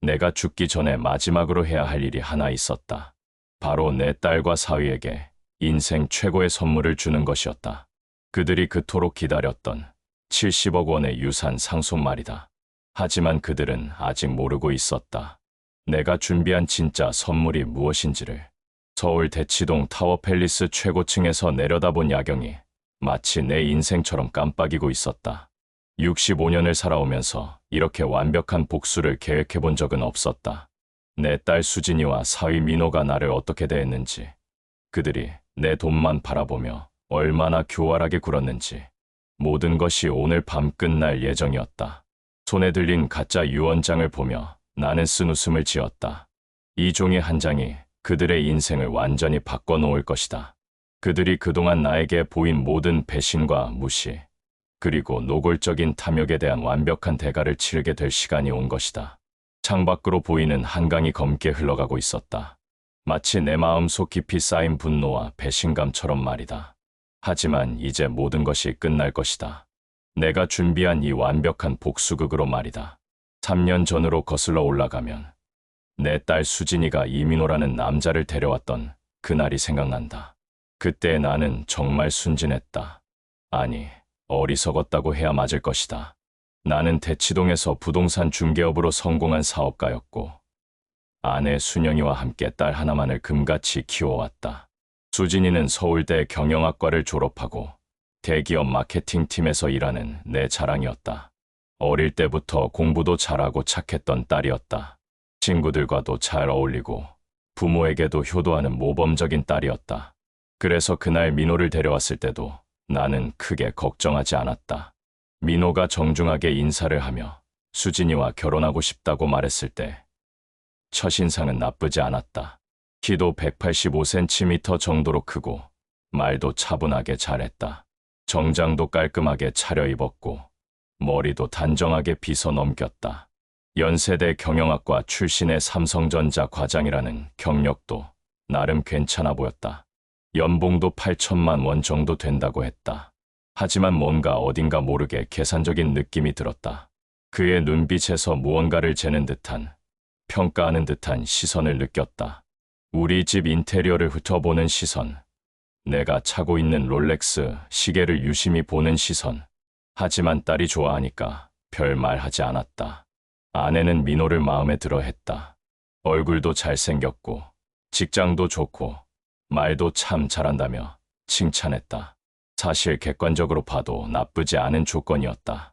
내가 죽기 전에 마지막으로 해야 할 일이 하나 있었다. 바로 내 딸과 사위에게 인생 최고의 선물을 주는 것이었다. 그들이 그토록 기다렸던 70억 원의 유산 상속 말이다. 하지만 그들은 아직 모르고 있었다. 내가 준비한 진짜 선물이 무엇인지를. 서울 대치동 타워팰리스 최고층에서 내려다본 야경이 마치 내 인생처럼 깜빡이고 있었다. 65년을 살아오면서 이렇게 완벽한 복수를 계획해 본 적은 없었다. 내 딸 수진이와 사위 민호가 나를 어떻게 대했는지, 그들이 내 돈만 바라보며 얼마나 교활하게 굴었는지, 모든 것이 오늘 밤 끝날 예정이었다. 손에 들린 가짜 유언장을 보며 나는 쓴웃음을 지었다. 이 종이 한 장이 그들의 인생을 완전히 바꿔놓을 것이다. 그들이 그동안 나에게 보인 모든 배신과 무시, 그리고 노골적인 탐욕에 대한 완벽한 대가를 치르게 될 시간이 온 것이다. 창밖으로 보이는 한강이 검게 흘러가고 있었다. 마치 내 마음속 깊이 쌓인 분노와 배신감처럼 말이다. 하지만 이제 모든 것이 끝날 것이다. 내가 준비한 이 완벽한 복수극으로 말이다. 3년 전으로 거슬러 올라가면 내 딸 수진이가 이민호라는 남자를 데려왔던 그날이 생각난다. 그때 나는 정말 순진했다. 아니, 어리석었다고 해야 맞을 것이다. 나는 대치동에서 부동산 중개업으로 성공한 사업가였고, 아내 순영이와 함께 딸 하나만을 금같이 키워왔다. 수진이는 서울대 경영학과를 졸업하고 대기업 마케팅팀에서 일하는 내 자랑이었다. 어릴 때부터 공부도 잘하고 착했던 딸이었다. 친구들과도 잘 어울리고 부모에게도 효도하는 모범적인 딸이었다. 그래서 그날 민호를 데려왔을 때도 나는 크게 걱정하지 않았다. 민호가 정중하게 인사를 하며 수진이와 결혼하고 싶다고 말했을 때 첫인상은 나쁘지 않았다. 키도 185cm 정도로 크고 말도 차분하게 잘했다. 정장도 깔끔하게 차려입었고 머리도 단정하게 빗어 넘겼다. 연세대 경영학과 출신의 삼성전자 과장이라는 경력도 나름 괜찮아 보였다. 연봉도 8천만 원 정도 된다고 했다. 하지만 뭔가 어딘가 모르게 계산적인 느낌이 들었다. 그의 눈빛에서 무언가를 재는 듯한, 평가하는 듯한 시선을 느꼈다. 우리 집 인테리어를 훑어보는 시선, 내가 차고 있는 롤렉스 시계를 유심히 보는 시선. 하지만 딸이 좋아하니까 별 말하지 않았다. 아내는 민호를 마음에 들어 했다. 얼굴도 잘생겼고 직장도 좋고 말도 참 잘한다며 칭찬했다. 사실 객관적으로 봐도 나쁘지 않은 조건이었다.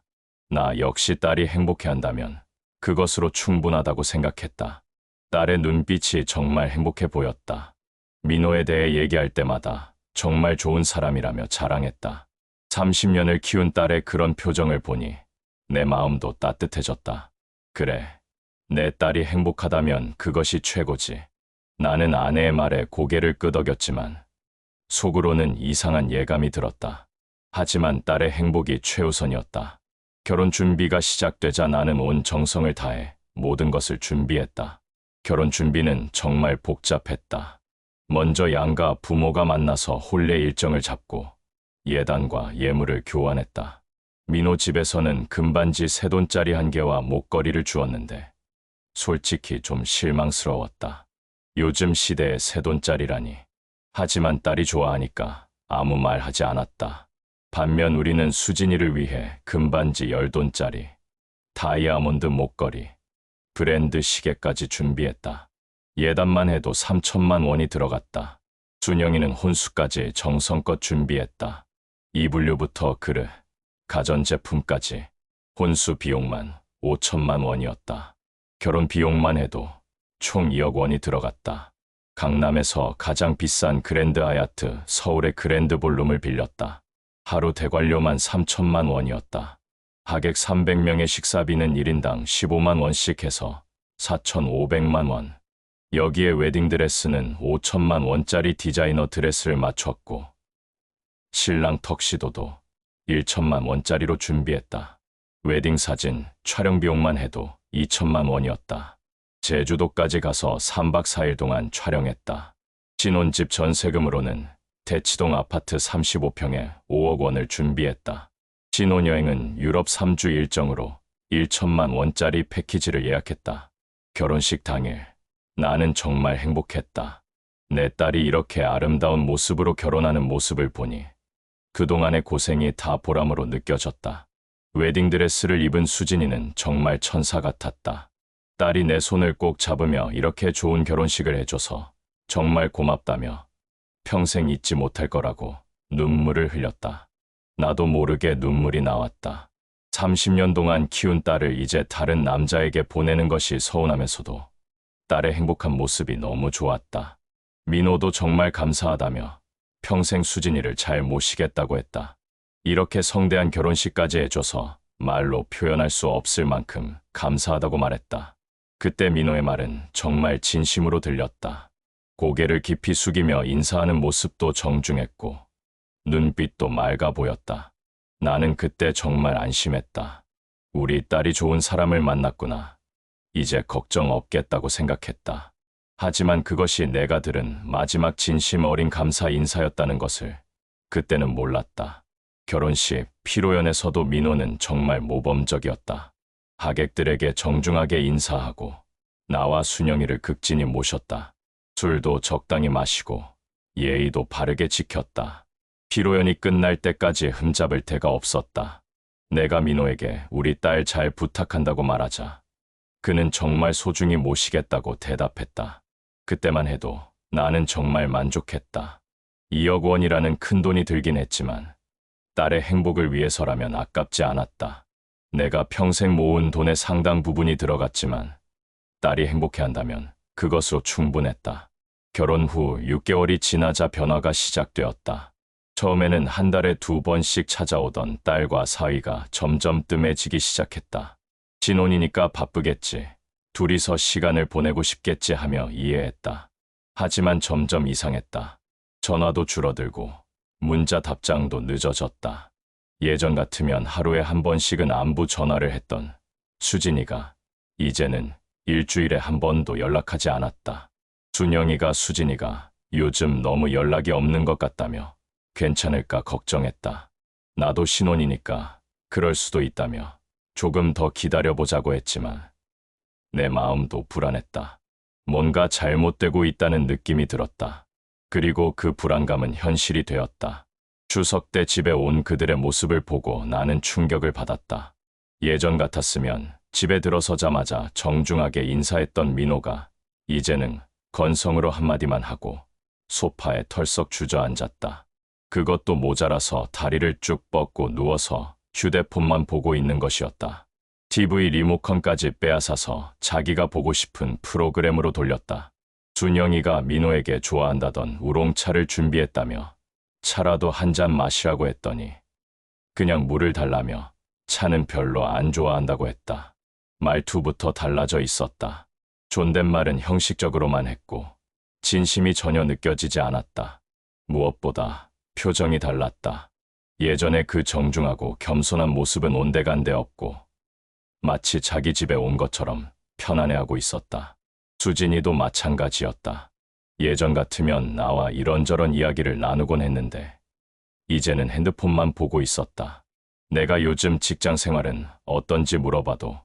나 역시 딸이 행복해한다면 그것으로 충분하다고 생각했다. 딸의 눈빛이 정말 행복해 보였다. 민호에 대해 얘기할 때마다 정말 좋은 사람이라며 자랑했다. 30년을 키운 딸의 그런 표정을 보니 내 마음도 따뜻해졌다. 그래, 내 딸이 행복하다면 그것이 최고지. 나는 아내의 말에 고개를 끄덕였지만 속으로는 이상한 예감이 들었다. 하지만 딸의 행복이 최우선이었다. 결혼 준비가 시작되자 나는 온 정성을 다해 모든 것을 준비했다. 결혼 준비는 정말 복잡했다. 먼저 양가 부모가 만나서 혼례 일정을 잡고 예단과 예물을 교환했다. 민호 집에서는 금반지 3돈짜리 1개와 목걸이를 주었는데 솔직히 좀 실망스러웠다. 요즘 시대에 3돈짜리라니. 하지만 딸이 좋아하니까 아무 말 하지 않았다. 반면 우리는 수진이를 위해 금반지 10돈짜리, 다이아몬드 목걸이, 브랜드 시계까지 준비했다. 예단만 해도 3천만 원이 들어갔다. 순영이는 혼수까지 정성껏 준비했다. 이불류부터 그릇, 가전제품까지 혼수 비용만 5천만 원이었다. 결혼 비용만 해도 총 2억 원이 들어갔다. 강남에서 가장 비싼 그랜드 하얏트 서울의 그랜드 볼룸을 빌렸다. 하루 대관료만 3천만 원이었다. 하객 300명의 식사비는 1인당 15만 원씩 해서 4,500만 원. 여기에 웨딩드레스는 5천만 원짜리 디자이너 드레스를 맞췄고 신랑 턱시도도 1천만 원짜리로 준비했다. 웨딩 사진 촬영 비용만 해도 2천만 원이었다. 제주도까지 가서 3박 4일 동안 촬영했다. 신혼집 전세금으로는 대치동 아파트 35평에 5억 원을 준비했다. 신혼여행은 유럽 3주 일정으로 1천만 원짜리 패키지를 예약했다. 결혼식 당일, 나는 정말 행복했다. 내 딸이 이렇게 아름다운 모습으로 결혼하는 모습을 보니 그동안의 고생이 다 보람으로 느껴졌다. 웨딩드레스를 입은 수진이는 정말 천사 같았다. 딸이 내 손을 꼭 잡으며 이렇게 좋은 결혼식을 해줘서 정말 고맙다며 평생 잊지 못할 거라고 눈물을 흘렸다. 나도 모르게 눈물이 나왔다. 30년 동안 키운 딸을 이제 다른 남자에게 보내는 것이 서운하면서도 딸의 행복한 모습이 너무 좋았다. 민호도 정말 감사하다며 평생 수진이를 잘 모시겠다고 했다. 이렇게 성대한 결혼식까지 해줘서 말로 표현할 수 없을 만큼 감사하다고 말했다. 그때 민호의 말은 정말 진심으로 들렸다. 고개를 깊이 숙이며 인사하는 모습도 정중했고 눈빛도 맑아 보였다. 나는 그때 정말 안심했다. 우리 딸이 좋은 사람을 만났구나. 이제 걱정 없겠다고 생각했다. 하지만 그것이 내가 들은 마지막 진심 어린 감사 인사였다는 것을 그때는 몰랐다. 결혼식 피로연에서도 민호는 정말 모범적이었다. 하객들에게 정중하게 인사하고 나와 순영이를 극진히 모셨다. 술도 적당히 마시고 예의도 바르게 지켰다. 피로연이 끝날 때까지 흠잡을 데가 없었다. 내가 민호에게 우리 딸 잘 부탁한다고 말하자 그는 정말 소중히 모시겠다고 대답했다. 그때만 해도 나는 정말 만족했다. 2억 원이라는 큰 돈이 들긴 했지만 딸의 행복을 위해서라면 아깝지 않았다. 내가 평생 모은 돈의 상당 부분이 들어갔지만 딸이 행복해한다면 그것으로 충분했다. 결혼 후 6개월이 지나자 변화가 시작되었다. 처음에는 한 달에 2번씩 찾아오던 딸과 사위가 점점 뜸해지기 시작했다. 신혼이니까 바쁘겠지. 둘이서 시간을 보내고 싶겠지 하며 이해했다. 하지만 점점 이상했다. 전화도 줄어들고 문자 답장도 늦어졌다. 예전 같으면 하루에 한 번씩은 안부 전화를 했던 수진이가 이제는 일주일에 한 번도 연락하지 않았다. 순영이가 수진이가 요즘 너무 연락이 없는 것 같다며 괜찮을까 걱정했다. 나도 신혼이니까 그럴 수도 있다며 조금 더 기다려보자고 했지만 내 마음도 불안했다. 뭔가 잘못되고 있다는 느낌이 들었다. 그리고 그 불안감은 현실이 되었다. 추석 때 집에 온 그들의 모습을 보고 나는 충격을 받았다. 예전 같았으면 집에 들어서자마자 정중하게 인사했던 민호가 이제는 건성으로 한마디만 하고 소파에 털썩 주저앉았다. 그것도 모자라서 다리를 쭉 뻗고 누워서 휴대폰만 보고 있는 것이었다. TV 리모컨까지 빼앗아서 자기가 보고 싶은 프로그램으로 돌렸다. 순영이가 민호에게 좋아한다던 우롱차를 준비했다며 차라도 한 잔 마시라고 했더니 그냥 물을 달라며 차는 별로 안 좋아한다고 했다. 말투부터 달라져 있었다. 존댓말은 형식적으로만 했고 진심이 전혀 느껴지지 않았다. 무엇보다 표정이 달랐다. 예전에 그 정중하고 겸손한 모습은 온데간데 없고 마치 자기 집에 온 것처럼 편안해하고 있었다. 수진이도 마찬가지였다. 예전 같으면 나와 이런저런 이야기를 나누곤 했는데 이제는 핸드폰만 보고 있었다. 내가 요즘 직장 생활은 어떤지 물어봐도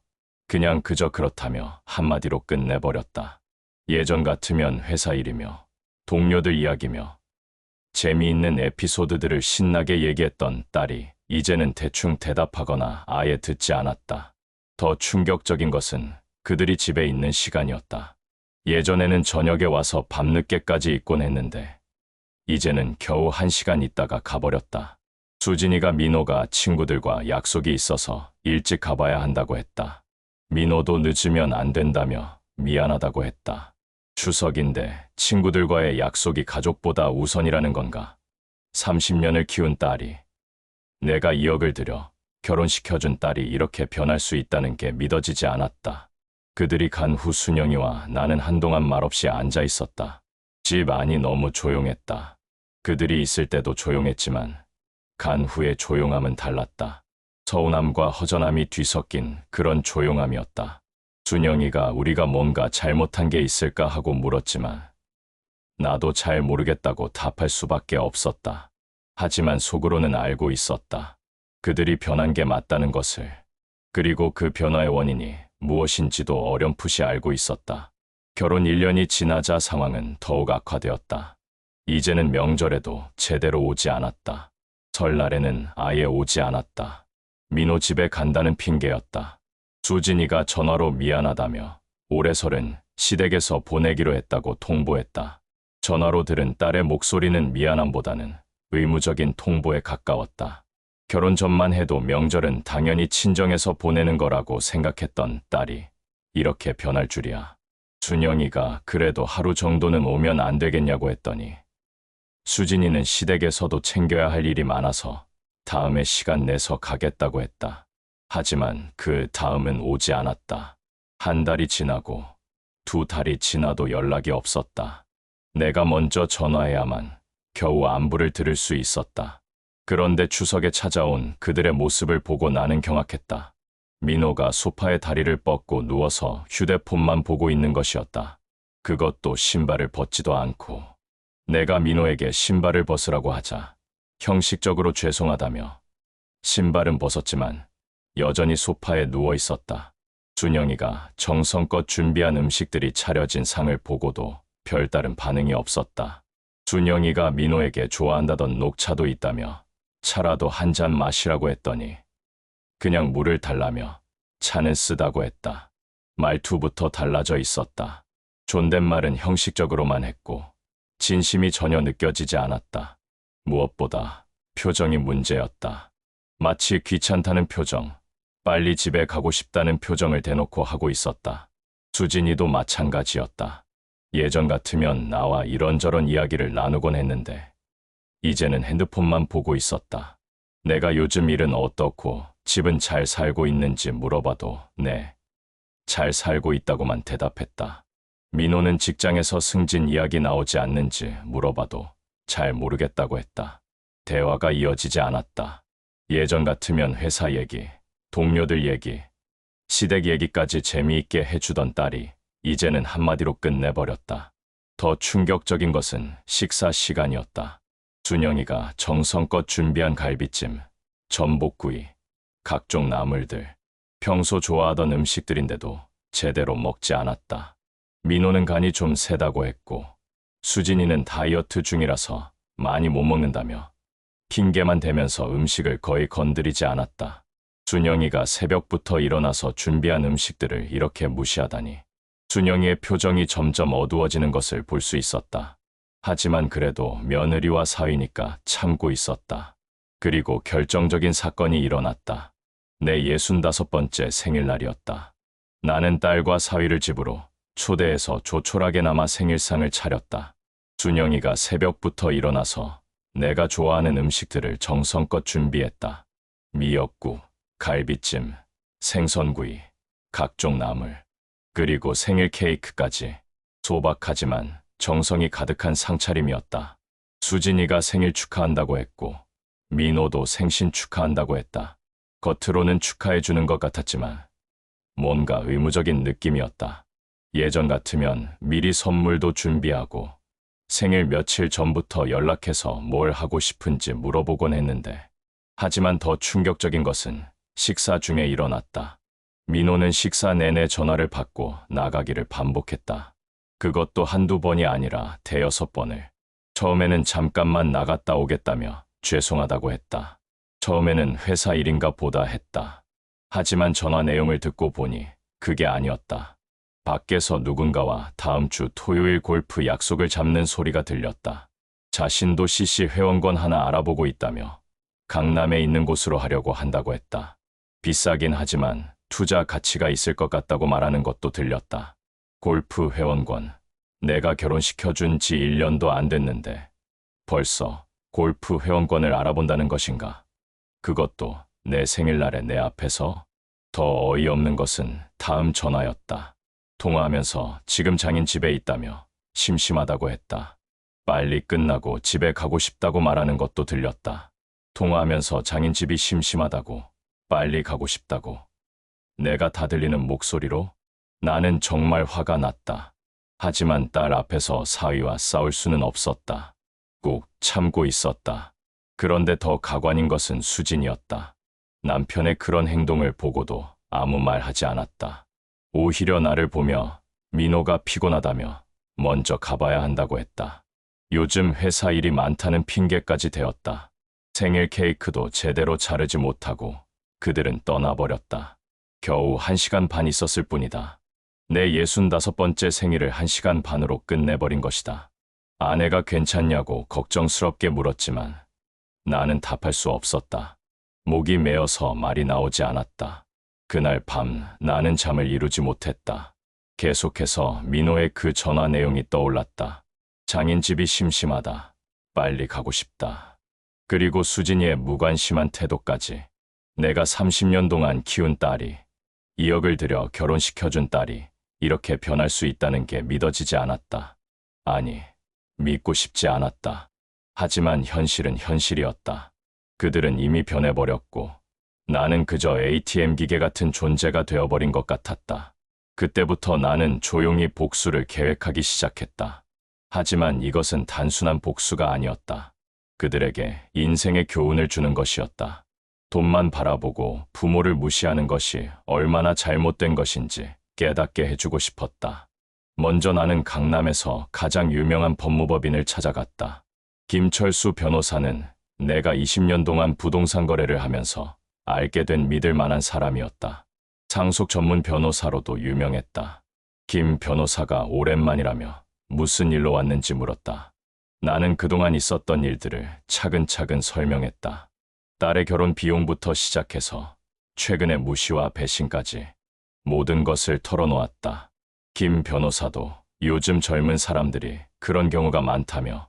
그냥 그저 그렇다며 한마디로 끝내버렸다. 예전 같으면 회사 일이며 동료들 이야기며 재미있는 에피소드들을 신나게 얘기했던 딸이 이제는 대충 대답하거나 아예 듣지 않았다. 더 충격적인 것은 그들이 집에 있는 시간이었다. 예전에는 저녁에 와서 밤늦게까지 있곤 했는데 이제는 겨우 1시간 있다가 가버렸다. 수진이가 민호가 친구들과 약속이 있어서 일찍 가봐야 한다고 했다. 민호도 늦으면 안 된다며 미안하다고 했다. 추석인데 친구들과의 약속이 가족보다 우선이라는 건가? 30년을 키운 딸이 내가 2억을 들여 결혼시켜준 딸이 이렇게 변할 수 있다는 게 믿어지지 않았다. 그들이 간 후 순영이와 나는 한동안 말없이 앉아 있었다. 집 안이 너무 조용했다. 그들이 있을 때도 조용했지만 간 후의 조용함은 달랐다. 서운함과 허전함이 뒤섞인 그런 조용함이었다. 순영이가 우리가 뭔가 잘못한 게 있을까 하고 물었지만 나도 잘 모르겠다고 답할 수밖에 없었다. 하지만 속으로는 알고 있었다. 그들이 변한 게 맞다는 것을. 그리고 그 변화의 원인이 무엇인지도 어렴풋이 알고 있었다. 결혼 1년이 지나자 상황은 더욱 악화되었다. 이제는 명절에도 제대로 오지 않았다. 설날에는 아예 오지 않았다. 민호 집에 간다는 핑계였다. 수진이가 전화로 미안하다며 올해 설은 시댁에서 보내기로 했다고 통보했다. 전화로 들은 딸의 목소리는 미안함보다는 의무적인 통보에 가까웠다. 결혼 전만 해도 명절은 당연히 친정에서 보내는 거라고 생각했던 딸이 이렇게 변할 줄이야. 준영이가 그래도 하루 정도는 오면 안 되겠냐고 했더니 수진이는 시댁에서도 챙겨야 할 일이 많아서 다음에 시간 내서 가겠다고 했다. 하지만 그 다음은 오지 않았다. 한 달이 지나고 2달이 지나도 연락이 없었다. 내가 먼저 전화해야만 겨우 안부를 들을 수 있었다. 그런데 추석에 찾아온 그들의 모습을 보고 나는 경악했다. 민호가 소파에 다리를 뻗고 누워서 휴대폰만 보고 있는 것이었다. 그것도 신발을 벗지도 않고. 내가 민호에게 신발을 벗으라고 하자 형식적으로 죄송하다며 신발은 벗었지만 여전히 소파에 누워 있었다. 준영이가 정성껏 준비한 음식들이 차려진 상을 보고도 별다른 반응이 없었다. 준영이가 민호에게 좋아한다던 녹차도 있다며 차라도 한 잔 마시라고 했더니 그냥 물을 달라며 차는 쓰다고 했다. 말투부터 달라져 있었다. 존댓말은 형식적으로만 했고 진심이 전혀 느껴지지 않았다. 무엇보다 표정이 문제였다. 마치 귀찮다는 표정, 빨리 집에 가고 싶다는 표정을 대놓고 하고 있었다. 수진이도 마찬가지였다. 예전 같으면 나와 이런저런 이야기를 나누곤 했는데 이제는 핸드폰만 보고 있었다. 내가 요즘 일은 어떻고 집은 잘 살고 있는지 물어봐도 네, 잘 살고 있다고만 대답했다. 민호는 직장에서 승진 이야기 나오지 않는지 물어봐도 잘 모르겠다고 했다. 대화가 이어지지 않았다. 예전 같으면 회사 얘기, 동료들 얘기, 시댁 얘기까지 재미있게 해주던 딸이 이제는 한마디로 끝내버렸다. 더 충격적인 것은 식사 시간이었다. 준영이가 정성껏 준비한 갈비찜, 전복구이, 각종 나물들, 평소 좋아하던 음식들인데도 제대로 먹지 않았다. 민호는 간이 좀 세다고 했고 수진이는 다이어트 중이라서 많이 못 먹는다며 핑계만 대면서 음식을 거의 건드리지 않았다. 준영이가 새벽부터 일어나서 준비한 음식들을 이렇게 무시하다니. 준영이의 표정이 점점 어두워지는 것을 볼 수 있었다. 하지만 그래도 며느리와 사위니까 참고 있었다. 그리고 결정적인 사건이 일어났다. 내 65번째 생일날이었다. 나는 딸과 사위를 집으로 초대해서 조촐하게나마 생일상을 차렸다. 준영이가 새벽부터 일어나서 내가 좋아하는 음식들을 정성껏 준비했다. 미역국, 갈비찜, 생선구이, 각종 나물, 그리고 생일 케이크까지. 소박하지만 정성이 가득한 상차림이었다. 수진이가 생일 축하한다고 했고 민호도 생신 축하한다고 했다. 겉으로는 축하해주는 것 같았지만 뭔가 의무적인 느낌이었다. 예전 같으면 미리 선물도 준비하고 생일 며칠 전부터 연락해서 뭘 하고 싶은지 물어보곤 했는데 하지만 더 충격적인 것은 식사 중에 일어났다. 민호는 식사 내내 전화를 받고 나가기를 반복했다. 그것도 한두 번이 아니라 대여섯 번을. 처음에는 잠깐만 나갔다 오겠다며 죄송하다고 했다. 처음에는 회사 일인가 보다 했다. 하지만 전화 내용을 듣고 보니 그게 아니었다. 밖에서 누군가와 다음 주 토요일 골프 약속을 잡는 소리가 들렸다. 자신도 CC 회원권 하나 알아보고 있다며 강남에 있는 곳으로 하려고 한다고 했다. 비싸긴 하지만 투자 가치가 있을 것 같다고 말하는 것도 들렸다. 골프 회원권. 내가 결혼시켜준 지 1년도 안 됐는데 벌써 골프 회원권을 알아본다는 것인가? 그것도 내 생일날에 내 앞에서? 더 어이없는 것은 다음 전화였다. 통화하면서 지금 장인 집에 있다며 심심하다고 했다. 빨리 끝나고 집에 가고 싶다고 말하는 것도 들렸다. 통화하면서 장인 집이 심심하다고, 빨리 가고 싶다고. 내가 다 들리는 목소리로? 나는 정말 화가 났다. 하지만 딸 앞에서 사위와 싸울 수는 없었다. 꾹 참고 있었다. 그런데 더 가관인 것은 수진이었다. 남편의 그런 행동을 보고도 아무 말 하지 않았다. 오히려 나를 보며 민호가 피곤하다며 먼저 가봐야 한다고 했다. 요즘 회사 일이 많다는 핑계까지 대었다. 생일 케이크도 제대로 자르지 못하고 그들은 떠나버렸다. 겨우 1시간 반 있었을 뿐이다. 내 65번째 생일을 1시간 반으로 끝내버린 것이다. 아내가 괜찮냐고 걱정스럽게 물었지만 나는 답할 수 없었다. 목이 메어서 말이 나오지 않았다. 그날 밤 나는 잠을 이루지 못했다. 계속해서 민호의 그 전화 내용이 떠올랐다. 장인 집이 심심하다. 빨리 가고 싶다. 그리고 수진이의 무관심한 태도까지. 내가 30년 동안 키운 딸이, 2억을 들여 결혼시켜준 딸이 이렇게 변할 수 있다는 게 믿어지지 않았다. 아니, 믿고 싶지 않았다. 하지만 현실은 현실이었다. 그들은 이미 변해버렸고 나는 그저 ATM 기계 같은 존재가 되어버린 것 같았다. 그때부터 나는 조용히 복수를 계획하기 시작했다. 하지만 이것은 단순한 복수가 아니었다. 그들에게 인생의 교훈을 주는 것이었다. 돈만 바라보고 부모를 무시하는 것이 얼마나 잘못된 것인지 깨닫게 해주고 싶었다. 먼저 나는 강남에서 가장 유명한 법무법인을 찾아갔다. 김철수 변호사는 내가 20년 동안 부동산 거래를 하면서 알게 된 믿을 만한 사람이었다. 상속 전문 변호사로도 유명했다. 김 변호사가 오랜만이라며 무슨 일로 왔는지 물었다. 나는 그동안 있었던 일들을 차근차근 설명했다. 딸의 결혼 비용부터 시작해서 최근의 무시와 배신까지 모든 것을 털어놓았다. 김 변호사도 요즘 젊은 사람들이 그런 경우가 많다며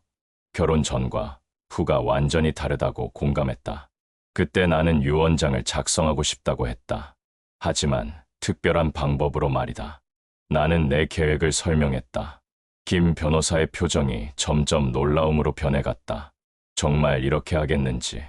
결혼 전과 후가 완전히 다르다고 공감했다. 그때 나는 유언장을 작성하고 싶다고 했다. 하지만 특별한 방법으로 말이다. 나는 내 계획을 설명했다. 김 변호사의 표정이 점점 놀라움으로 변해갔다. 정말 이렇게 하겠는지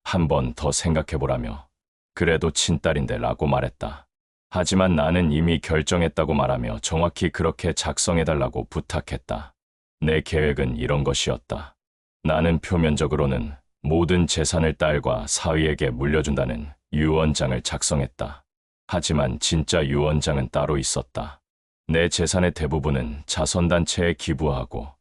한 번 더 생각해보라며 그래도 친딸인데 라고 말했다. 하지만 나는 이미 결정했다고 말하며 정확히 그렇게 작성해달라고 부탁했다. 내 계획은 이런 것이었다. 나는 표면적으로는 모든 재산을 딸과 사위에게 물려준다는 유언장을 작성했다. 하지만 진짜 유언장은 따로 있었다. 내 재산의 대부분은 자선단체에 기부하고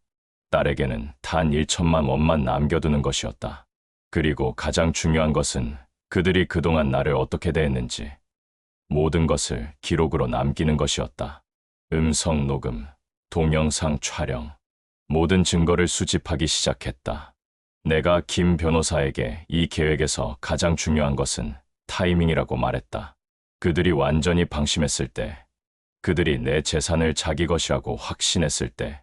딸에게는 단 1천만 원만 남겨두는 것이었다. 그리고 가장 중요한 것은 그들이 그동안 나를 어떻게 대했는지 모든 것을 기록으로 남기는 것이었다. 음성 녹음, 동영상 촬영, 모든 증거를 수집하기 시작했다. 내가 김 변호사에게 이 계획에서 가장 중요한 것은 타이밍이라고 말했다. 그들이 완전히 방심했을 때, 그들이 내 재산을 자기 것이라고 확신했을 때,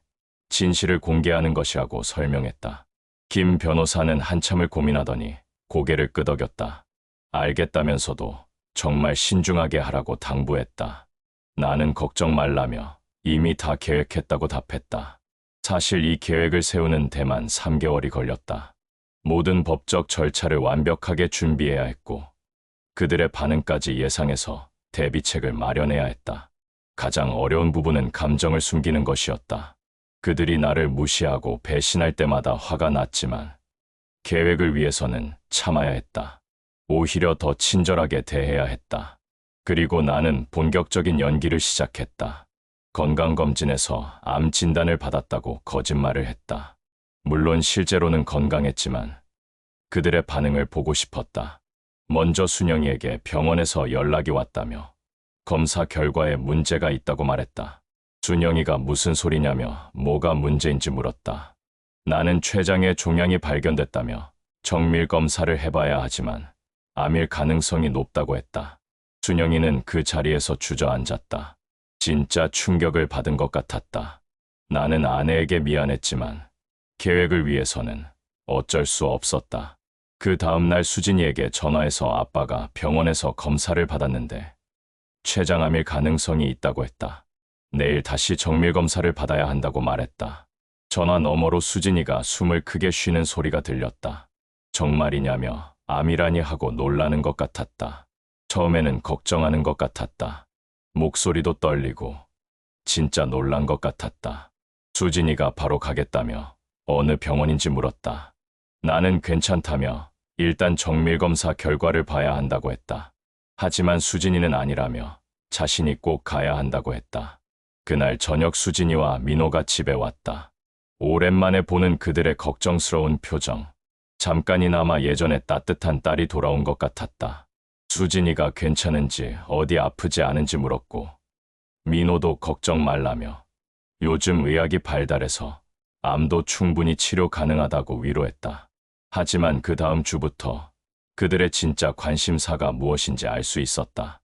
진실을 공개하는 것이라고 설명했다. 김 변호사는 한참을 고민하더니 고개를 끄덕였다. 알겠다면서도 정말 신중하게 하라고 당부했다. 나는 걱정 말라며 이미 다 계획했다고 답했다. 사실 이 계획을 세우는 데만 3개월이 걸렸다. 모든 법적 절차를 완벽하게 준비해야 했고 그들의 반응까지 예상해서 대비책을 마련해야 했다. 가장 어려운 부분은 감정을 숨기는 것이었다. 그들이 나를 무시하고 배신할 때마다 화가 났지만 계획을 위해서는 참아야 했다. 오히려 더 친절하게 대해야 했다. 그리고 나는 본격적인 연기를 시작했다. 건강검진에서 암 진단을 받았다고 거짓말을 했다. 물론 실제로는 건강했지만 그들의 반응을 보고 싶었다. 먼저 순영이에게 병원에서 연락이 왔다며 검사 결과에 문제가 있다고 말했다. 순영이가 무슨 소리냐며 뭐가 문제인지 물었다. 나는 췌장에 종양이 발견됐다며 정밀 검사를 해봐야 하지만 암일 가능성이 높다고 했다. 순영이는 그 자리에서 주저앉았다. 진짜 충격을 받은 것 같았다. 나는 아내에게 미안했지만 계획을 위해서는 어쩔 수 없었다. 그 다음날 수진이에게 전화해서 아빠가 병원에서 검사를 받았는데 췌장암일 가능성이 있다고 했다. 내일 다시 정밀 검사를 받아야 한다고 말했다. 전화 너머로 수진이가 숨을 크게 쉬는 소리가 들렸다. 정말이냐며 암이라니 하고 놀라는 것 같았다. 처음에는 걱정하는 것 같았다. 목소리도 떨리고 진짜 놀란 것 같았다. 수진이가 바로 가겠다며 어느 병원인지 물었다. 나는 괜찮다며 일단 정밀검사 결과를 봐야 한다고 했다. 하지만 수진이는 아니라며 자신이 꼭 가야 한다고 했다. 그날 저녁 수진이와 민호가 집에 왔다. 오랜만에 보는 그들의 걱정스러운 표정. 잠깐이나마 예전에 따뜻한 딸이 돌아온 것 같았다. 수진이가 괜찮은지 어디 아프지 않은지 물었고 민호도 걱정 말라며 요즘 의학이 발달해서 암도 충분히 치료 가능하다고 위로했다. 하지만 그 다음 주부터 그들의 진짜 관심사가 무엇인지 알 수 있었다.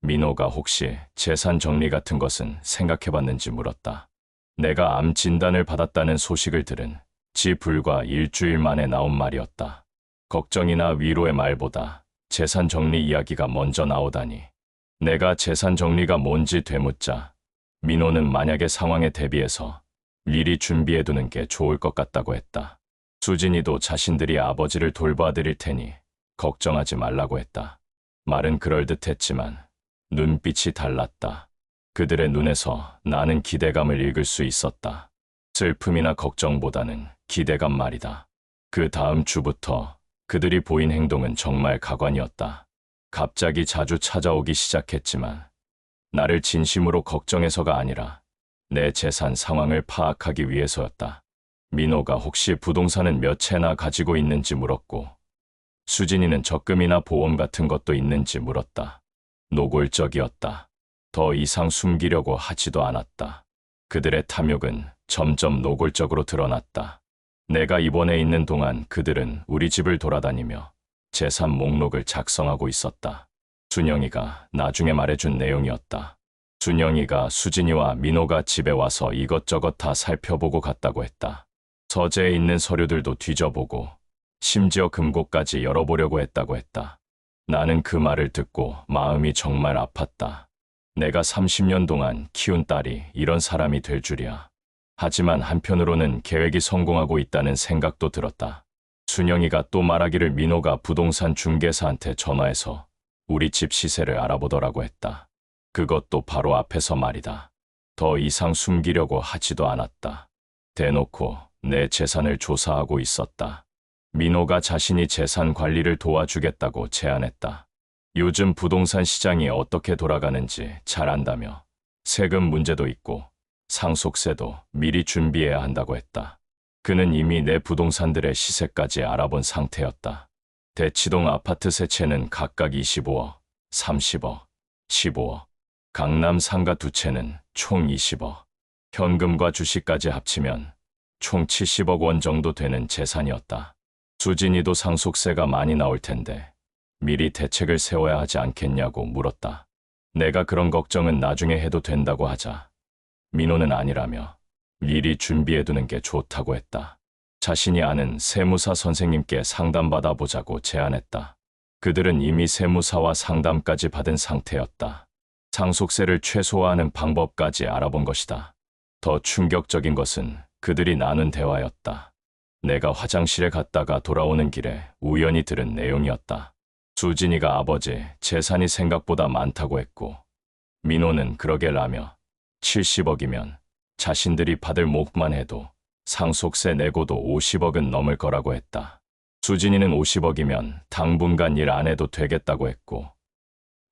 민호가 혹시 재산 정리 같은 것은 생각해봤는지 물었다. 내가 암 진단을 받았다는 소식을 들은 지 불과 일주일 만에 나온 말이었다. 걱정이나 위로의 말보다 재산 정리 이야기가 먼저 나오다니. 내가 재산 정리가 뭔지 되묻자 민호는 만약의 상황에 대비해서 미리 준비해두는 게 좋을 것 같다고 했다. 수진이도 자신들이 아버지를 돌봐드릴 테니 걱정하지 말라고 했다. 말은 그럴듯했지만 눈빛이 달랐다. 그들의 눈에서 나는 기대감을 읽을 수 있었다. 슬픔이나 걱정보다는 기대감 말이다. 그 다음 주부터 그들이 보인 행동은 정말 가관이었다. 갑자기 자주 찾아오기 시작했지만 나를 진심으로 걱정해서가 아니라 내 재산 상황을 파악하기 위해서였다. 민호가 혹시 부동산은 몇 채나 가지고 있는지 물었고 수진이는 적금이나 보험 같은 것도 있는지 물었다. 노골적이었다. 더 이상 숨기려고 하지도 않았다. 그들의 탐욕은 점점 노골적으로 드러났다. 내가 입원해 있는 동안 그들은 우리 집을 돌아다니며 재산 목록을 작성하고 있었다. 순영이가 나중에 말해준 내용이었다. 순영이가 수진이와 민호가 집에 와서 이것저것 다 살펴보고 갔다고 했다. 서재에 있는 서류들도 뒤져보고 심지어 금고까지 열어보려고 했다고 했다. 나는 그 말을 듣고 마음이 정말 아팠다. 내가 30년 동안 키운 딸이 이런 사람이 될 줄이야. 하지만 한편으로는 계획이 성공하고 있다는 생각도 들었다. 순영이가 또 말하기를 민호가 부동산 중개사한테 전화해서 우리 집 시세를 알아보더라고 했다. 그것도 바로 앞에서 말이다. 더 이상 숨기려고 하지도 않았다. 대놓고 내 재산을 조사하고 있었다. 민호가 자신이 재산 관리를 도와주겠다고 제안했다. 요즘 부동산 시장이 어떻게 돌아가는지 잘 안다며 세금 문제도 있고 상속세도 미리 준비해야 한다고 했다. 그는 이미 내 부동산들의 시세까지 알아본 상태였다. 대치동 아파트 세 채는 각각 25억, 30억, 15억, 강남 상가 두 채는 총 20억, 현금과 주식까지 합치면 총 70억 원 정도 되는 재산이었다. 수진이도 상속세가 많이 나올 텐데 미리 대책을 세워야 하지 않겠냐고 물었다. 내가 그런 걱정은 나중에 해도 된다고 하자 민호는 아니라며 미리 준비해두는 게 좋다고 했다. 자신이 아는 세무사 선생님께 상담받아 보자고 제안했다. 그들은 이미 세무사와 상담까지 받은 상태였다. 상속세를 최소화하는 방법까지 알아본 것이다. 더 충격적인 것은 그들이 나눈 대화였다. 내가 화장실에 갔다가 돌아오는 길에 우연히 들은 내용이었다. 수진이가 아버지 재산이 생각보다 많다고 했고 민호는 그러게라며 70억이면 자신들이 받을 몫만 해도 상속세 내고도 50억은 넘을 거라고 했다. 수진이는 50억이면 당분간 일 안 해도 되겠다고 했고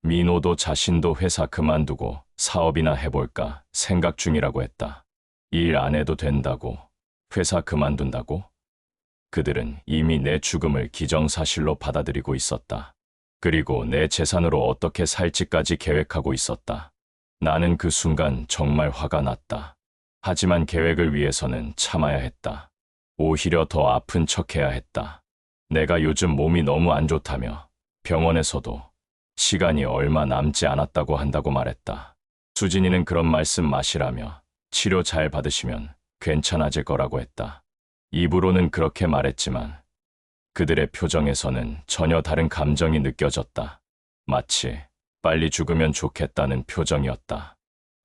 민호도 자신도 회사 그만두고 사업이나 해볼까 생각 중이라고 했다. 일 안 해도 된다고? 회사 그만둔다고? 그들은 이미 내 죽음을 기정사실로 받아들이고 있었다. 그리고 내 재산으로 어떻게 살지까지 계획하고 있었다. 나는 그 순간 정말 화가 났다. 하지만 계획을 위해서는 참아야 했다. 오히려 더 아픈 척해야 했다. 내가 요즘 몸이 너무 안 좋다며 병원에서도 시간이 얼마 남지 않았다고 한다고 말했다. 수진이는 그런 말씀 마시라며 치료 잘 받으시면 괜찮아질 거라고 했다. 입으로는 그렇게 말했지만 그들의 표정에서는 전혀 다른 감정이 느껴졌다. 마치 빨리 죽으면 좋겠다는 표정이었다.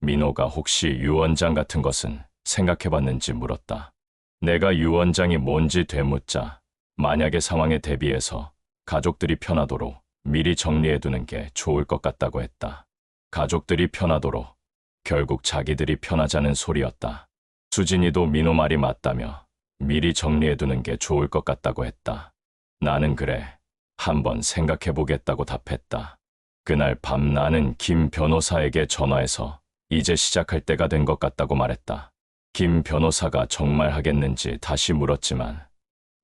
민호가 혹시 유언장 같은 것은 생각해봤는지 물었다. 내가 유언장이 뭔지 되묻자 만약의 상황에 대비해서 가족들이 편하도록 미리 정리해두는 게 좋을 것 같다고 했다. 가족들이 편하도록 결국 자기들이 편하자는 소리였다. 수진이도 민호 말이 맞다며 미리 정리해두는 게 좋을 것 같다고 했다. 나는 그래, 한번 생각해보겠다고 답했다. 그날 밤 나는 김 변호사에게 전화해서 이제 시작할 때가 된 것 같다고 말했다. 김 변호사가 정말 하겠는지 다시 물었지만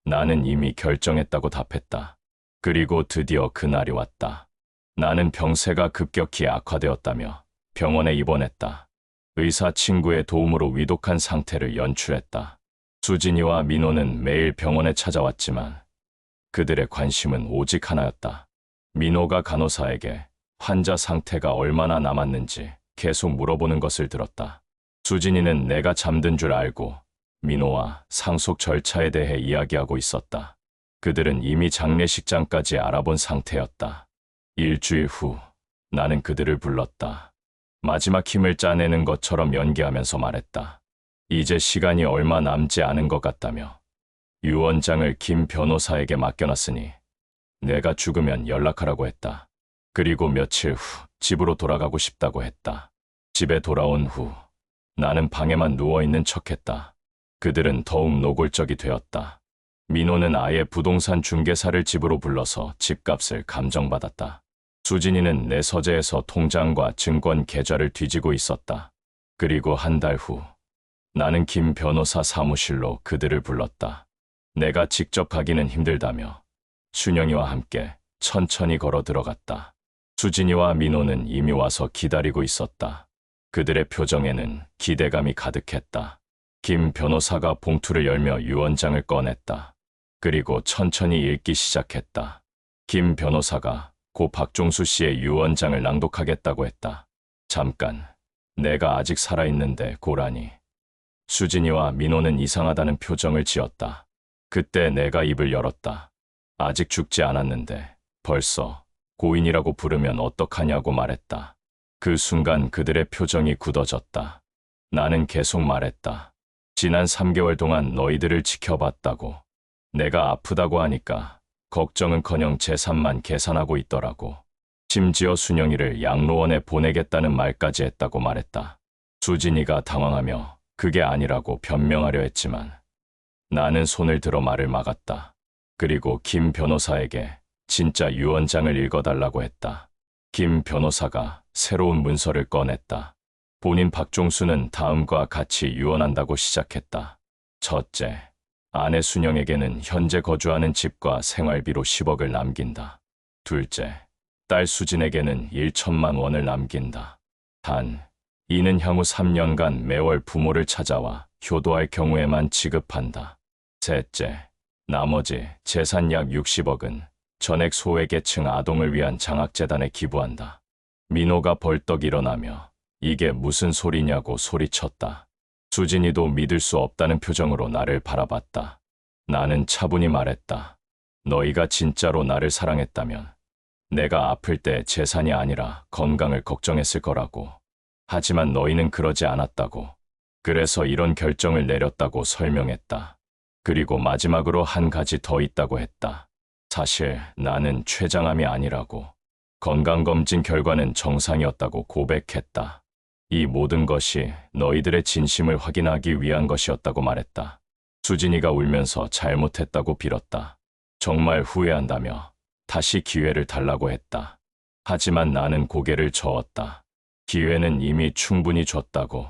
나는 이미 결정했다고 답했다. 그리고 드디어 그날이 왔다. 나는 병세가 급격히 악화되었다며 병원에 입원했다. 의사 친구의 도움으로 위독한 상태를 연출했다. 수진이와 민호는 매일 병원에 찾아왔지만 그들의 관심은 오직 하나였다. 민호가 간호사에게 환자 상태가 얼마나 남았는지 계속 물어보는 것을 들었다. 수진이는 내가 잠든 줄 알고 민호와 상속 절차에 대해 이야기하고 있었다. 그들은 이미 장례식장까지 알아본 상태였다. 일주일 후 나는 그들을 불렀다. 마지막 힘을 짜내는 것처럼 연기하면서 말했다. 이제 시간이 얼마 남지 않은 것 같다며 유언장을 김 변호사에게 맡겨놨으니 내가 죽으면 연락하라고 했다. 그리고 며칠 후 집으로 돌아가고 싶다고 했다. 집에 돌아온 후 나는 방에만 누워있는 척했다. 그들은 더욱 노골적이 되었다. 민호는 아예 부동산 중개사를 집으로 불러서 집값을 감정받았다. 수진이는 내 서재에서 통장과 증권 계좌를 뒤지고 있었다. 그리고 한 달 후 나는 김 변호사 사무실로 그들을 불렀다. 내가 직접 가기는 힘들다며 순영이와 함께 천천히 걸어 들어갔다. 수진이와 민호는 이미 와서 기다리고 있었다. 그들의 표정에는 기대감이 가득했다. 김 변호사가 봉투를 열며 유언장을 꺼냈다. 그리고 천천히 읽기 시작했다. 김 변호사가 고 박종수 씨의 유언장을 낭독하겠다고 했다. 잠깐, 내가 아직 살아있는데 고라니. 수진이와 민호는 이상하다는 표정을 지었다. 그때 내가 입을 열었다. 아직 죽지 않았는데 벌써 고인이라고 부르면 어떡하냐고 말했다. 그 순간 그들의 표정이 굳어졌다. 나는 계속 말했다. 지난 3개월 동안 너희들을 지켜봤다고. 내가 아프다고 하니까 걱정은커녕 재산만 계산하고 있더라고. 심지어 순영이를 양로원에 보내겠다는 말까지 했다고 말했다. 수진이가 당황하며 그게 아니라고 변명하려 했지만 나는 손을 들어 말을 막았다. 그리고 김 변호사에게 진짜 유언장을 읽어달라고 했다. 김 변호사가 새로운 문서를 꺼냈다. 본인 박종수는 다음과 같이 유언한다고 시작했다. 첫째, 아내 순영에게는 현재 거주하는 집과 생활비로 10억을 남긴다. 둘째, 딸 수진에게는 1천만 원을 남긴다. 단, 이는 향후 3년간 매월 부모를 찾아와 효도할 경우에만 지급한다. 셋째, 나머지 재산 약 60억은 전액 소외계층 아동을 위한 장학재단에 기부한다. 민호가 벌떡 일어나며 이게 무슨 소리냐고 소리쳤다. 수진이도 믿을 수 없다는 표정으로 나를 바라봤다. 나는 차분히 말했다. 너희가 진짜로 나를 사랑했다면 내가 아플 때 재산이 아니라 건강을 걱정했을 거라고. 하지만 너희는 그러지 않았다고. 그래서 이런 결정을 내렸다고 설명했다. 그리고 마지막으로 한 가지 더 있다고 했다. 사실 나는 췌장암이 아니라고. 건강검진 결과는 정상이었다고 고백했다. 이 모든 것이 너희들의 진심을 확인하기 위한 것이었다고 말했다. 수진이가 울면서 잘못했다고 빌었다. 정말 후회한다며 다시 기회를 달라고 했다. 하지만 나는 고개를 저었다. 기회는 이미 충분히 줬다고.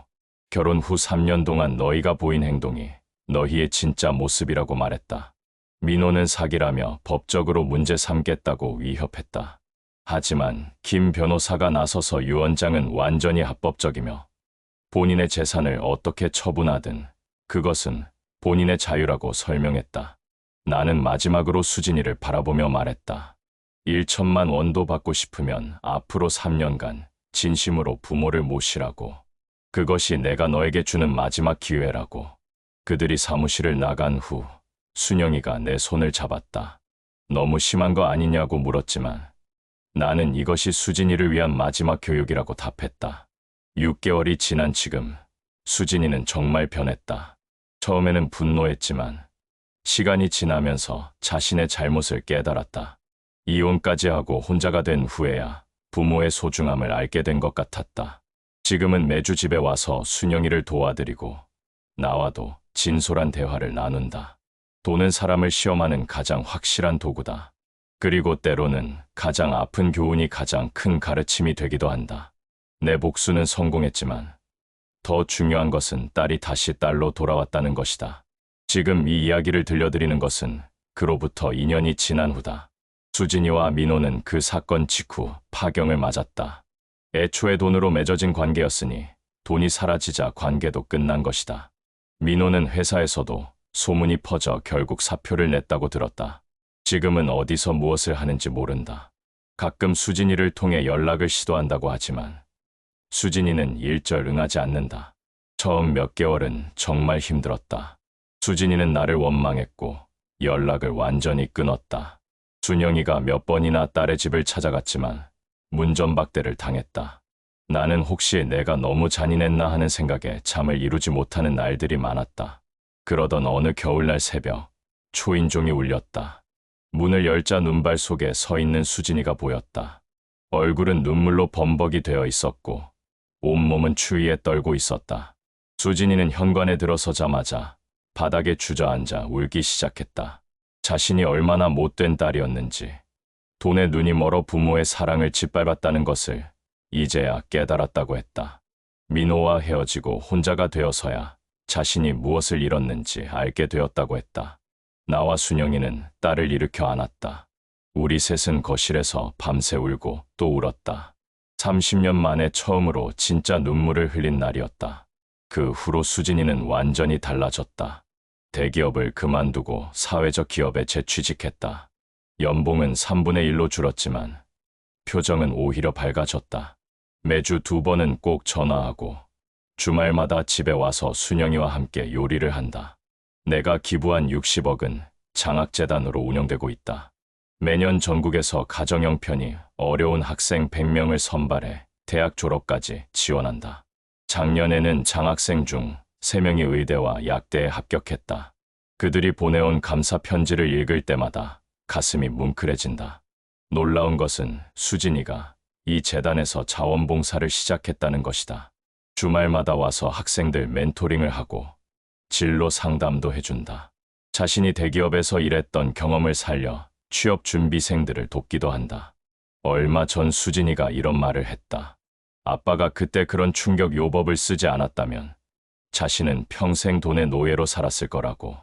결혼 후 3년 동안 너희가 보인 행동이 너희의 진짜 모습이라고 말했다. 민호는 사기라며 법적으로 문제 삼겠다고 위협했다. 하지만 김 변호사가 나서서 유언장은 완전히 합법적이며 본인의 재산을 어떻게 처분하든 그것은 본인의 자유라고 설명했다. 나는 마지막으로 수진이를 바라보며 말했다. 1천만 원도 받고 싶으면 앞으로 3년간 진심으로 부모를 모시라고. 그것이 내가 너에게 주는 마지막 기회라고. 그들이 사무실을 나간 후 순영이가 내 손을 잡았다. 너무 심한 거 아니냐고 물었지만 나는 이것이 수진이를 위한 마지막 교육이라고 답했다. 6개월이 지난 지금 수진이는 정말 변했다. 처음에는 분노했지만 시간이 지나면서 자신의 잘못을 깨달았다. 이혼까지 하고 혼자가 된 후에야 부모의 소중함을 알게 된 것 같았다. 지금은 매주 집에 와서 순영이를 도와드리고 나와도 진솔한 대화를 나눈다. 돈은 사람을 시험하는 가장 확실한 도구다. 그리고 때로는 가장 아픈 교훈이 가장 큰 가르침이 되기도 한다. 내 복수는 성공했지만 더 중요한 것은 딸이 다시 딸로 돌아왔다는 것이다. 지금 이 이야기를 들려드리는 것은 그로부터 2년이 지난 후다. 수진이와 민호는 그 사건 직후 파경을 맞았다. 애초에 돈으로 맺어진 관계였으니 돈이 사라지자 관계도 끝난 것이다. 민호는 회사에서도 소문이 퍼져 결국 사표를 냈다고 들었다. 지금은 어디서 무엇을 하는지 모른다. 가끔 수진이를 통해 연락을 시도한다고 하지만 수진이는 일절 응하지 않는다. 처음 몇 개월은 정말 힘들었다. 수진이는 나를 원망했고 연락을 완전히 끊었다. 순영이가 몇 번이나 딸의 집을 찾아갔지만 문전박대를 당했다. 나는 혹시 내가 너무 잔인했나 하는 생각에 잠을 이루지 못하는 날들이 많았다. 그러던 어느 겨울날 새벽, 초인종이 울렸다. 문을 열자 눈발 속에 서 있는 수진이가 보였다. 얼굴은 눈물로 범벅이 되어 있었고 온몸은 추위에 떨고 있었다. 수진이는 현관에 들어서자마자 바닥에 주저앉아 울기 시작했다. 자신이 얼마나 못된 딸이었는지, 돈에 눈이 멀어 부모의 사랑을 짓밟았다는 것을 이제야 깨달았다고 했다. 민호와 헤어지고 혼자가 되어서야 자신이 무엇을 잃었는지 알게 되었다고 했다. 나와 순영이는 딸을 일으켜 안았다. 우리 셋은 거실에서 밤새 울고 또 울었다. 30년 만에 처음으로 진짜 눈물을 흘린 날이었다. 그 후로 수진이는 완전히 달라졌다. 대기업을 그만두고 사회적 기업에 재취직했다. 연봉은 3분의 1로 줄었지만 표정은 오히려 밝아졌다. 매주 2번은 꼭 전화하고 주말마다 집에 와서 순영이와 함께 요리를 한다. 내가 기부한 60억은 장학재단으로 운영되고 있다. 매년 전국에서 가정 형편이 어려운 학생 100명을 선발해 대학 졸업까지 지원한다. 작년에는 장학생 중 3명이 의대와 약대에 합격했다. 그들이 보내온 감사 편지를 읽을 때마다 가슴이 뭉클해진다. 놀라운 것은 수진이가 이 재단에서 자원봉사를 시작했다는 것이다. 주말마다 와서 학생들 멘토링을 하고 진로 상담도 해준다. 자신이 대기업에서 일했던 경험을 살려 취업 준비생들을 돕기도 한다. 얼마 전 수진이가 이런 말을 했다. 아빠가 그때 그런 충격 요법을 쓰지 않았다면 자신은 평생 돈의 노예로 살았을 거라고.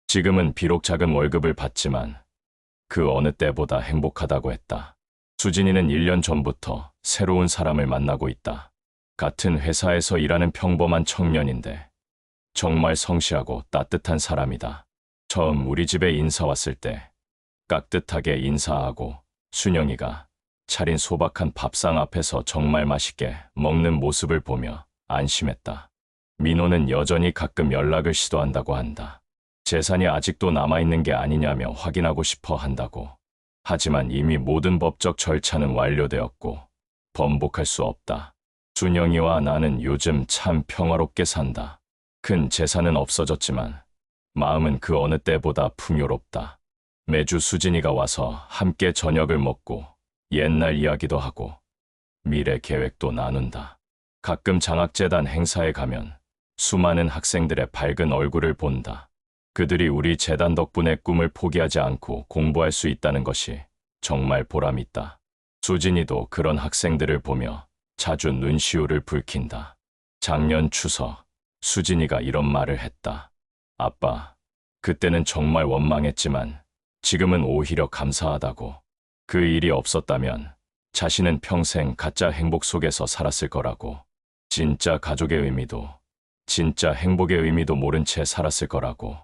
지금은 비록 작은 월급을 받지만 그 어느 때보다 행복하다고 했다. 수진이는 1년 전부터 새로운 사람을 만나고 있다. 같은 회사에서 일하는 평범한 청년인데 정말 성실하고 따뜻한 사람이다. 처음 우리 집에 인사 왔을 때 깍듯하게 인사하고 순영이가 차린 소박한 밥상 앞에서 정말 맛있게 먹는 모습을 보며 안심했다. 민호는 여전히 가끔 연락을 시도한다고 한다. 재산이 아직도 남아있는 게 아니냐며 확인하고 싶어 한다고. 하지만 이미 모든 법적 절차는 완료되었고 번복할 수 없다. 순영이와 나는 요즘 참 평화롭게 산다. 큰 재산은 없어졌지만 마음은 그 어느 때보다 풍요롭다. 매주 수진이가 와서 함께 저녁을 먹고 옛날 이야기도 하고 미래 계획도 나눈다. 가끔 장학재단 행사에 가면 수많은 학생들의 밝은 얼굴을 본다. 그들이 우리 재단 덕분에 꿈을 포기하지 않고 공부할 수 있다는 것이 정말 보람있다. 수진이도 그런 학생들을 보며 자주 눈시울을 붉힌다. 작년 추석, 수진이가 이런 말을 했다. 아빠, 그때는 정말 원망했지만 지금은 오히려 감사하다고. 그 일이 없었다면 자신은 평생 가짜 행복 속에서 살았을 거라고. 진짜 가족의 의미도, 진짜 행복의 의미도 모른 채 살았을 거라고.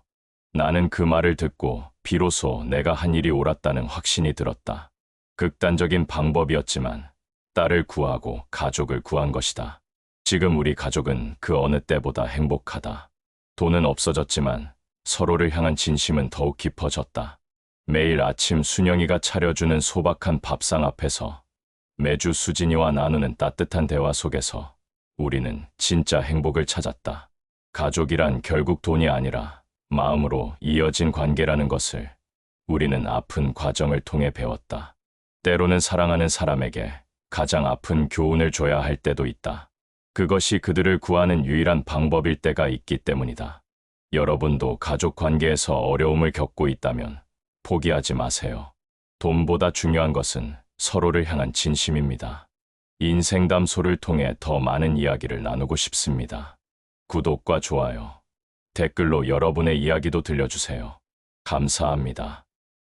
나는 그 말을 듣고 비로소 내가 한 일이 옳았다는 확신이 들었다. 극단적인 방법이었지만 딸을 구하고 가족을 구한 것이다. 지금 우리 가족은 그 어느 때보다 행복하다. 돈은 없어졌지만 서로를 향한 진심은 더욱 깊어졌다. 매일 아침 순영이가 차려주는 소박한 밥상 앞에서 매주 수진이와 나누는 따뜻한 대화 속에서 우리는 진짜 행복을 찾았다. 가족이란 결국 돈이 아니라 마음으로 이어진 관계라는 것을 우리는 아픈 과정을 통해 배웠다. 때로는 사랑하는 사람에게 가장 아픈 교훈을 줘야 할 때도 있다. 그것이 그들을 구하는 유일한 방법일 때가 있기 때문이다. 여러분도 가족 관계에서 어려움을 겪고 있다면 포기하지 마세요. 돈보다 중요한 것은 서로를 향한 진심입니다. 인생 담소를 통해 더 많은 이야기를 나누고 싶습니다. 구독과 좋아요, 댓글로 여러분의 이야기도 들려주세요. 감사합니다.